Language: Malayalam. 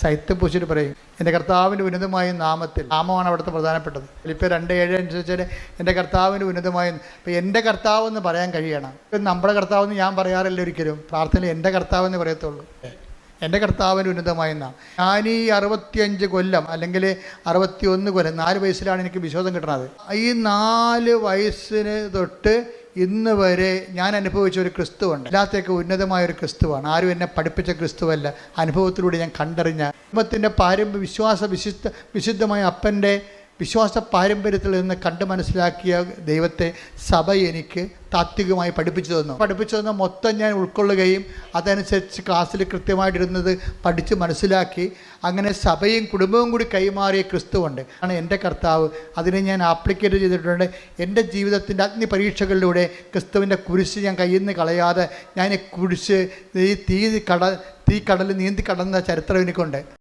സൈത്ത് പൂശിട്ട് പറയും, എൻ്റെ കർത്താവിൻ്റെ ഉന്നതമായ നാമത്തിൽ. നാമമാണ് അവിടുത്തെ പ്രധാനപ്പെട്ടത്. ഫിലിപ്പിയർ 2:7 അനുസരിച്ചാൽ എൻ്റെ കർത്താവിൻ്റെ ഉന്നതമായ. അപ്പം എൻ്റെ കർത്താവ് എന്ന് പറയാൻ കഴിയണം. നമ്മുടെ കർത്താവെന്ന് ഞാൻ പറയാറില്ല ഒരിക്കലും. പ്രാർത്ഥനയിൽ എൻ്റെ കർത്താവെന്ന് പറയത്തുള്ളൂ. എൻ്റെ കർത്താവിൻ്റെ ഉന്നതമായ നാം. ഞാൻ ഈ 65 കൊല്ലം അല്ലെങ്കിൽ 61 കൊല്ലം, 4 വയസ്സിലാണ് എനിക്ക് വിശ്വാസം കിട്ടുന്നത്. ഈ 4 വയസ്സിന് തൊട്ട് ഇന്ന് വരെ ഞാൻ അനുഭവിച്ച ഒരു ക്രിസ്തുവുണ്ട്. എല്ലാത്തേക്ക് ഉന്നതമായൊരു ക്രിസ്തുവാണ്. ആരും എന്നെ പഠിപ്പിച്ച ക്രിസ്തുവല്ല, അനുഭവത്തിലൂടെ ഞാൻ കണ്ടറിഞ്ഞ കുടുംബത്തിൻ്റെ വിശുദ്ധമായ അപ്പൻ്റെ വിശ്വാസ പാരമ്പര്യത്തിൽ നിന്ന് കണ്ട് മനസ്സിലാക്കിയ ദൈവത്തെ സഭ എനിക്ക് താത്വികമായി പഠിപ്പിച്ചു തന്ന മൊത്തം ഞാൻ ഉൾക്കൊള്ളുകയും അതനുസരിച്ച് ക്ലാസ്സിൽ കൃത്യമായിട്ടിരുന്നത് പഠിച്ച് മനസ്സിലാക്കി അങ്ങനെ സഭയും കുടുംബവും കൂടി കൈമാറിയ ക്രിസ്തുവുണ്ട് ആണ് എൻ്റെ കർത്താവ്. അതിനെ ഞാൻ ആപ്ലിക്കേറ്റ് ചെയ്തിട്ടുണ്ട്. എൻ്റെ ജീവിതത്തിൻ്റെ അഗ്നി പരീക്ഷകളിലൂടെ ക്രിസ്തുവിൻ്റെ കുരിശ് ഞാൻ കയ്യിൽ നിന്ന് കളയാതെ ഞാൻ കുരിശ് ഈ തീ കടൽ നീന്തി കടന്ന ചരിത്രം എനിക്കുണ്ട്.